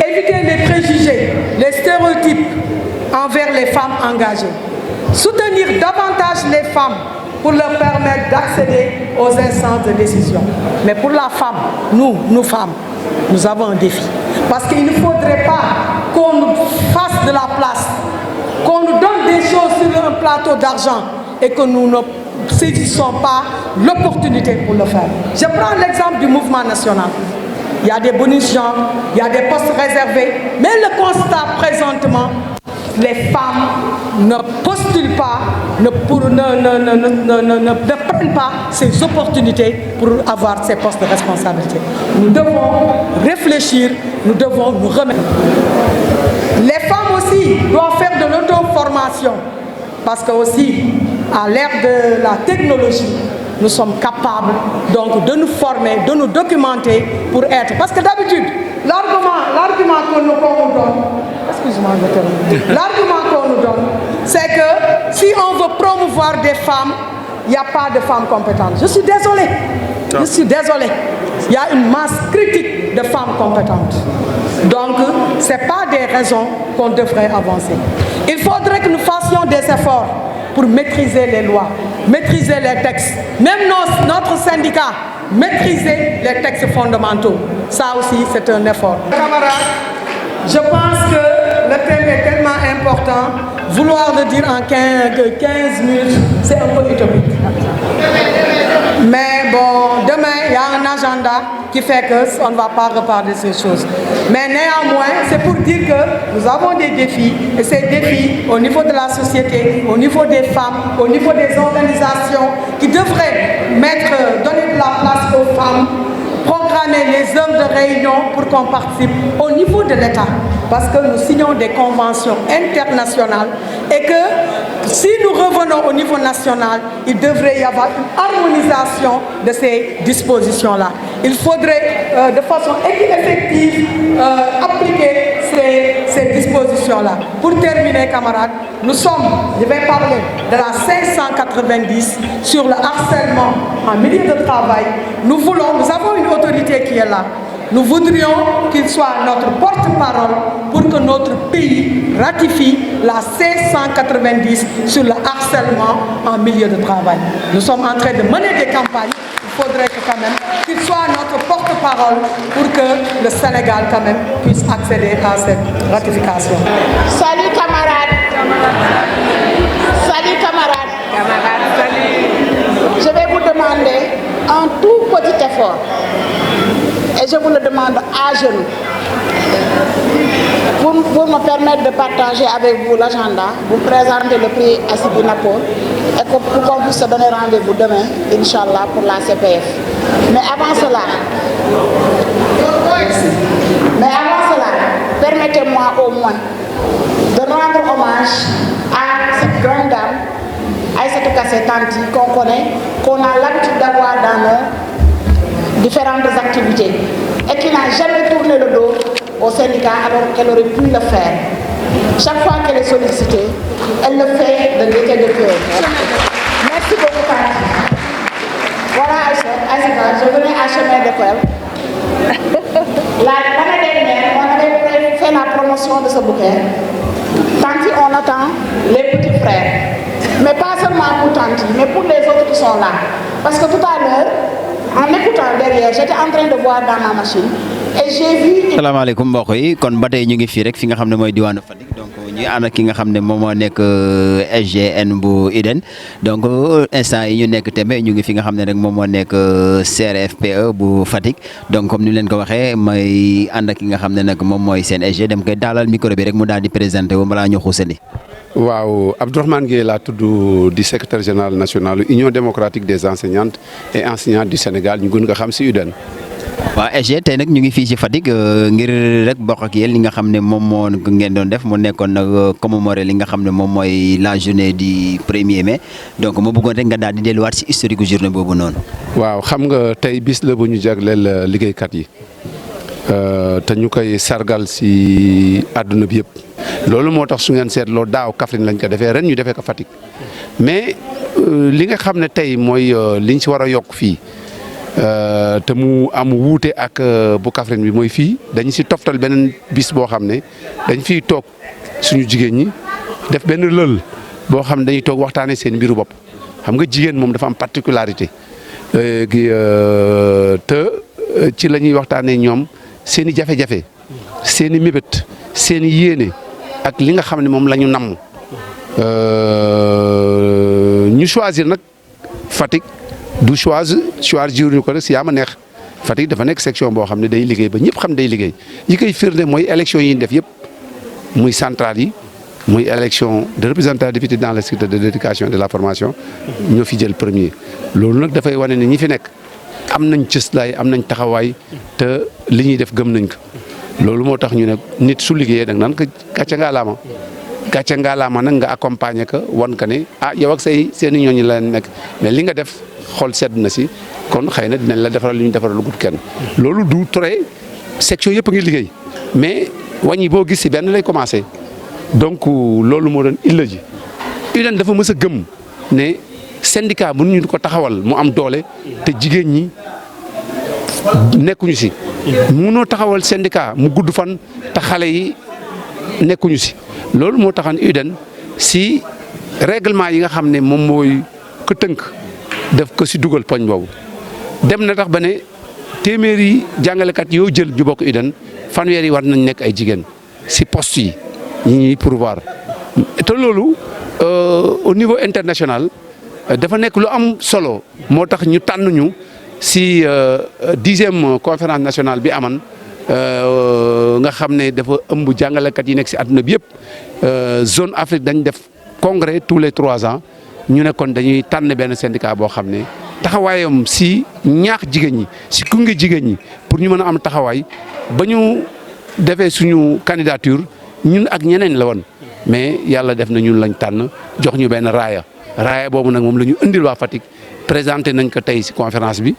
Éviter les préjugés, les stéréotypes envers les femmes engagées. Soutenir davantage les femmes pour leur permettre d'accéder aux instances de décision. Mais pour la femme, nous femmes, nous avons un défi. Parce qu'il ne faudrait pas qu'on nous fasse de la place, qu'on nous donne des choses sur un plateau d'argent et que nous ne saisissons pas l'opportunité pour le faire. Je prends l'exemple du mouvement national. Il y a des bonus gens, il y a des postes réservés, mais le constat présentement, les femmes ne postulent pas, ne prennent pas ces opportunités pour avoir ces postes de responsabilité. Nous devons réfléchir, nous devons nous remettre. Les femmes aussi doivent faire de l'auto-formation, parce que aussi, à l'ère de la technologie, nous sommes capables donc de nous former, de nous documenter pour être. Parce que d'habitude, l'argument qu'on nous donne, excuse-moi, je termine. L'argument qu'on nous donne, c'est que si on veut promouvoir des femmes, il n'y a pas de femmes compétentes. Je suis désolée. Il y a une masse critique de femmes compétentes. Donc, ce n'est pas des raisons qu'on devrait avancer. Il faudrait que nous fassions des efforts pour maîtriser les lois, maîtriser les textes. Même notre syndicat, maîtriser les textes fondamentaux. Ça aussi, c'est un effort. Camarades, je pense que le thème est tellement important. Vouloir le dire en 15 minutes, c'est un peu utopique. Mais bon, demain, il y a un agenda qui fait qu'on ne va pas reparler de ces choses. Mais néanmoins, c'est pour dire que nous avons des défis, et ces défis au niveau de la société, au niveau des femmes, au niveau des organisations qui devraient donner de la place aux femmes, programmer les heures de réunion pour qu'on participe au niveau de l'État. Parce que nous signons des conventions internationales et que si nous revenons au niveau national, il devrait y avoir une harmonisation de ces dispositions-là. Il faudrait de façon effective appliquer ces dispositions-là. Pour terminer, camarades, je vais parler de la 590 sur le harcèlement en milieu de travail. Nous avons une autorité qui est là. Nous voudrions qu'il soit notre porte-parole pour que notre pays ratifie la 590 sur le harcèlement en milieu de travail. Nous sommes en train de mener des campagnes. Il faudrait que quand même qu'il soit notre porte-parole pour que le Sénégal quand même puisse accéder à cette ratification. Salut camarades. Salut camarades. Je vais vous demander un tout petit effort. Et je vous le demande à genoux. pour me permettre de partager avec vous l'agenda, vous présenter le prix Assidi Napol et pour qu'on puisse se donner rendez-vous demain, Inch'Allah, pour la CPF. Mais avant cela, permettez-moi au moins de rendre hommage à cette grande dame, Aïssatou Kassé Tanti, qu'on connaît, qu'on a l'habitude d'avoir dans nos différentes activités et qui n'a jamais tourné le dos au syndicat alors qu'elle aurait pu le faire. Chaque fois qu'elle est sollicitée, elle le fait de gaieté de cœur. Merci beaucoup, Tanti. Voilà, Aïssata, je venais à chemin d'école. L'année dernière, on avait fait la promotion de ce bouquet. Tanti, on attend les petits frères. Mais pas seulement pour Tanti, mais pour les autres qui sont là. Parce que tout à l'heure, en écoutant derrière, j'étais en train de voir dans ma machine et j'ai vu. salaamaaleykum mbokk yi kon ba tey ñu ngi fii rek fi nga xam ne mooy diwaanu Fatick donc ñuy ànd ak ki nga xam ne moom moo nekk SGN bu IDEN donc instant yi ñu nekk tembe ñu ngi fi nga xam ne rek moom moo nekk CRFPE bu Fatick donc comme ni leen ko waxee may ànd ak ki nga xam ne nag moom mooy seen SG dem koy daalal micro bi rek mu daal di présenté wu balaa ñu xuusandi. waaw Abdourahmane Gueye laa tudd di secrétaire général national Union démocratique des enseignantes et enseignants du Sénégal ñu gën nga xam si UDEN. waaw SG tey nag ñu ngi fii ci Fatick ngir rek bokk ak yéen li nga xam ne moom moo ngeen doon def mu nekkoon nag commémorer li nga xam ne moom mooy la journée du 1er mai donc ma bëggoon rek nga daal di delluwaat ci historique journée boobu noonu. waaw xam nga tey bis la bu ñu jagleel liggéeykat yi te ñu koy sargal si àdduna bi yëpp. loolu moo tax su ngeen seetloo daaw Kaffrine lañ ko defee ren ñu defee ko Fatick mais li nga xam ne tey mooy liñ si war a yokk fii te mu am wuute ak bu Kaffrine bi mooy fii dañ si toftal beneen bis boo xam ne dañ fiy toog suñu jigéen ñi def benn lël boo xam ne dañuy toog waxtaanee seen mbiru bopp xam nga jigéen moom dafa am particularité te ci la ñuy waxtaanee ñoom seen i jafe-jafe seen i mébét seen i yéene. ak li nga xam ne moom la ñu namm ñu choisir nag Fatick du choisir ñu ko rek si yaa ma neex Fatick dafa nekk section boo xam ne day liggéey ba ñëpp xam day liggéey yi koy firnde mooy élection yi ñu def yëpp muy centrale yi muy élection de représentativité dans le secteur de l'éducation et de la formation ñoo fi jël premier loolu nag dafay wane ne ñi fi nekk am nañ cëslaay am nañ taxawaay te li ñuy def gëm nañ ko. loolu moo tax ñu ne nit su liggéeyee da nga naan ko gàcce ngaalaama nag nga accompagner ko wan ka ne yow ak seen i ñooñu la nekk mais li nga def xol sedd na si kon xëy na dinañ la defaral li ñu defaral lu gut kenn. loolu du tere section yëpp a ngi liggéey mais wàññi boo gis si benn lay commencé donc loolu moo doon illa ji UDEN dafa mës a gëm ne syndicat mënuñu ko taxawal mu am doole te jigéen ñi nekkuñu si. mënoo taxawal syndicat mu gudd fan te xale yi nekkuñu si loolu moo taxan UDEN si règlement yi nga xam ne moom mooy ko tënk def ko si dugal poñ boobu dem na tax ba ne téeméeri jàngalekat yoo jël ñu bokk UDEN fanweer yi war nañ nekk ay jigéen si poste yi ñi ñuy pourvoir te loolu au niveau international dafa nekk lu am solo moo tax ñu tànn ñu si 10e conférence nationale bi aman nga xam ne dafa ëmb jàngalekat yi nekk si àdduna bi yëpp zone Afrique dañ def congrès tous les 3 ans ñu ne kon dañuy tànn benn syndicat boo xam ne taxawaayam si ñaax jigéen ñi si gunge jigéen ñi pour ñu mën a am taxawaay ba ñu defee suñu candidature ñun ak ñeneen la woon mais yàlla def na ñun lañ tànn jox ñu benn raaya boobu nag moom la ñu indil waa Fatick présenté nañ ko tey si conférence bi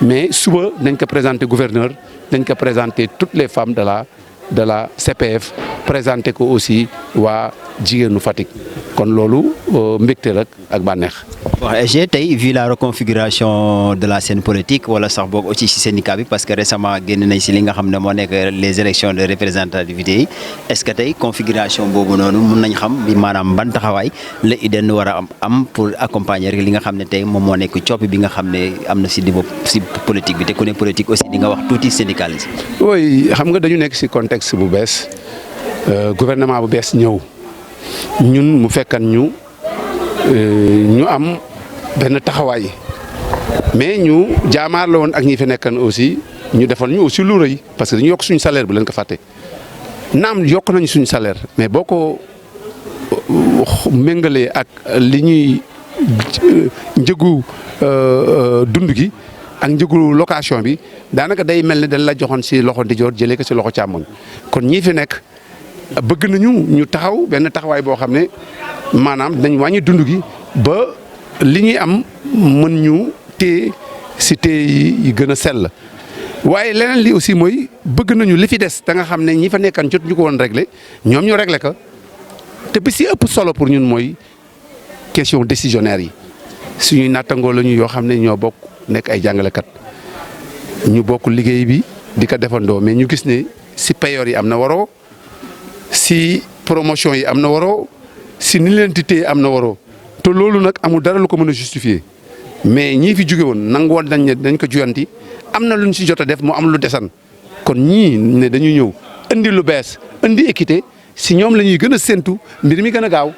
mais suba nañ ko présenté gouverneur nañ ko présenté toutes les femmes de la CPF présenté ko aussi waa jigéenu Fatick kon loolu mbégte rek ak bànneex. waaw SG tey vu la reconfiguration de la scène politique wala sax boog aussi si syndicat bi parce que récemment génn nañ si li nga xam ne moo nekk les élections de représentativité yi est-ce que tey configuration boobu noonu mun nañ xam bi maanaam ban taxawaay la UDEN war a am pour accompagner rek li nga xam ne tey moom moo nekk coppi bi nga xam ne am na si niveau si politique bi te ku ne politique aussi di nga wax tuuti syndicalisme. oui xam nga dañu nekk si contexte bu bees gouvernement bu bees ñëw ñun mu fekkan ñu am benn taxawaay mais ñu jaamaar la woon ak ñi fi nekkan aussi ñu defal ñu aussi lu rëy parce que dañu yokk suñu salaire bu leen ko fàtte naam yokk nañ suñu salaire mais boo ko méngalee ak li ñuy njëgu dund gi ak njëgu location bi daanaka day mel ne dañ la joxoon si loxo ndijoor jëlee ko si loxo càmmoñ kon ñii fi nekk bëgg nañu ñu taxaw benn taxawaay boo xam ne maanaam dañ wàññi dund gi ba li ñuy am mën ñu téye si téye yi gën a sell waaye leneen li aussi mooy bëgg nañu li fi des da nga xam ne ñi fa nekkan jot ñu ko woon réglé ñoom ñu réglé ko te bi si ëpp solo pour ñun mooy question décisionnaire yi suñuy nattangoo la ñu yoo xam ne ñoo bokk nekk ay jàngalekat ñu bokk liggéey bi di ko defandoo mais ñu gis ne si payoor yi am na waroo si promotion yi am na waroo si ni leen di téye am na waroo te loolu nag amul dara lu ko mën a justifier mais ñii fi jóge woon nangu woon dañ ne dañ ko juyanti am na lu ñu si jot a def mu am lu desan kon ñii ne dañuy ñëw indi lu bees indi équité si ñoom la ñuy gën a séntu mbir mi gën a gaaw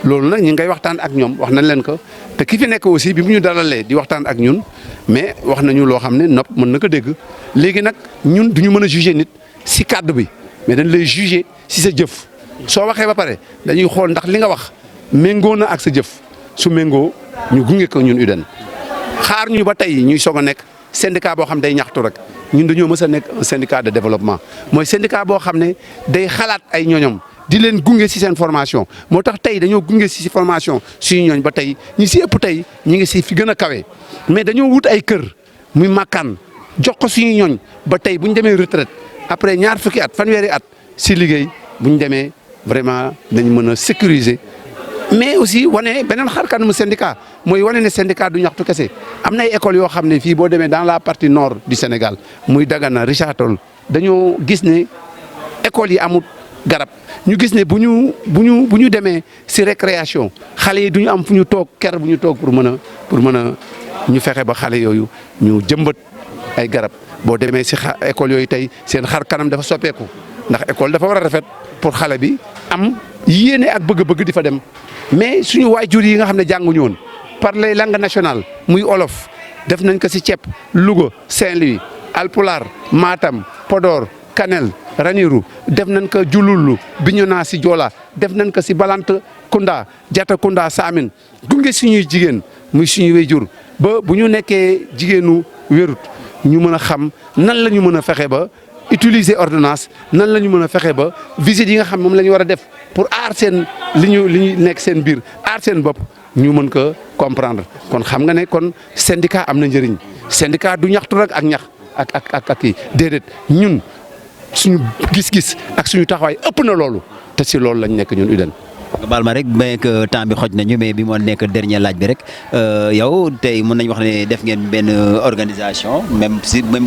loolu nag ñu ngay waxtaan ak ñoom wax nañ leen ko te ki fi nekk aussi bi mu ñu dalalee di waxtaan ak ñun mais wax nañu loo xam ne nopp mën na ko dégg léegi nag ñun duñu mën a juger nit si kàddu bi mais dañ lay juger si sa jëf soo waxee ba pare dañuy xool ndax li nga wax méngoo na ak sa jëf su méngoo ñu gunge ko ñun UDEN xaar ñu ba tey ñuy soog a nekk syndicat boo xam day ñaxtu rek ñun dañoo mës a nekk un syndicat de développement mooy syndicat boo xam ne day xalaat ay ñoñom di leen gunge si seen formation moo tax tey dañoo gunge si formation suñu ñooñ ba tey ñi si ëpp tey ñi ngi si fi gën a kawe mais dañoo wut ay kër muy màkkaan jox ko suñu ñooñ ba tey bu ñu demee retraite après ñaar fukki at fanweeri at si liggéey bu ñu demee vraiment dañ mën a sécuriser mais aussi wane beneen xar kanamu syndicat mooy wane ne syndicat du ñaxtu kese am na ay écoles yoo xam ne fii boo demee dans la partie nord du Sénégal muy Dagana Richard Toll dañoo gis ne écoles yi amul garab ñu gis ne bu ñu demee si récréation xale yi du ñu am fu ñu toog ker bu ñu toog pour mën a ñu fexe ba xale yooyu ñu jëmbat ay garab boo demee si école yooyu tey seen xar kanam dafa soppeeku ndax école dafa war a rafet pour xale bi am yéene ak bëgg-bëgg di fa dem mais suñu waajur yi nga xam ne jànguñu woon par les langues nationales muy olof def nañ ko si ceeb Louga Saint-Louis Alpulaar Matam Podor Kanel Ranérou def nañ ko Jululu Bignona si Joola def nañ ko si Balantakunda Diatakunda Saamine gunge suñuy jigéen muy suñu waajur ba bu ñu nekkee jigéenu wérut ñu mën a xam nan la ñu mën a fexe ba utiliser ordonnance nan la ñu mën a fexe ba visite yi nga xam moom la ñu war a def pour aar seen li ñu nekk seen biir aar seen bopp ñu mën ko comprendre kon xam nga ne kon syndicat am na njëriñ syndicat du ñaxtu rek ak ñax ak kii déedéet ñun suñu gis-gis ak suñu taxawaay ëpp na loolu te si loolu lañ nekk ñun UDEN. nga baal ma rek mais que temps bi xoj nañu mais bi moo nekk dernier laaj bi rek yow tey mën nañu wax ne def ngeen benn organisation même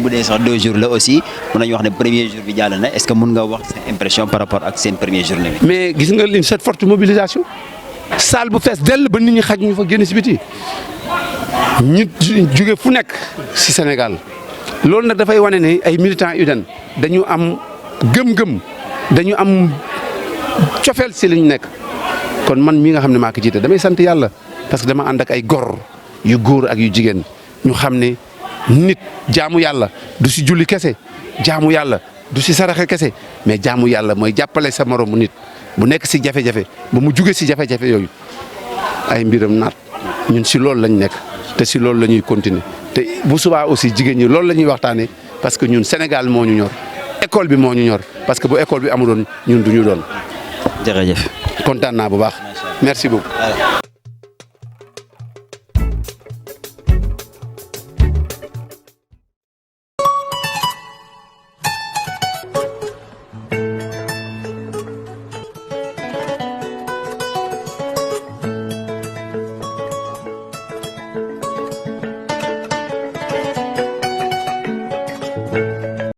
bu dee sax 2 jours la aussi mën nañu wax ne premier jour bi jàll na est-ce que mën nga wax seen impression par rapport ak seen première journée bi. mais gis nga li cette forte mobilisation salle bu fees dell ba nit ñi xaj ñu fa génn si biti ñu jóge fu nekk si Sénégal loolu nag dafay wane ne ay militants UDEN dañu am gëm-gëm dañu am cofeel si li ñu nekk. kon man mi nga xam ne maa ko jiite damay sant yàlla parce que dama ànd ak ay gor yu góor ak yu jigéen ñu xam ne nit jaamu yàlla du si julli kese jaamu yàlla du si saraxe kese mais jaamu yàlla mooy jàppale sa moromu nit bu nekk si jafe-jafe ba mu jugee si jafe-jafe yooyu ay mbiram naat ñun si loolu lañ nekk te si loolu la ñuy continuer te bu subaa aussi jigéen ñi loolu la ñuy waxtaanee parce que ñun Sénégal moo ñu ñor école bi moo ñu ñor parce que bu école bi amuloon ñun du ñu doon. jërëjëf. kontaan naa bu baax merci beaucoup.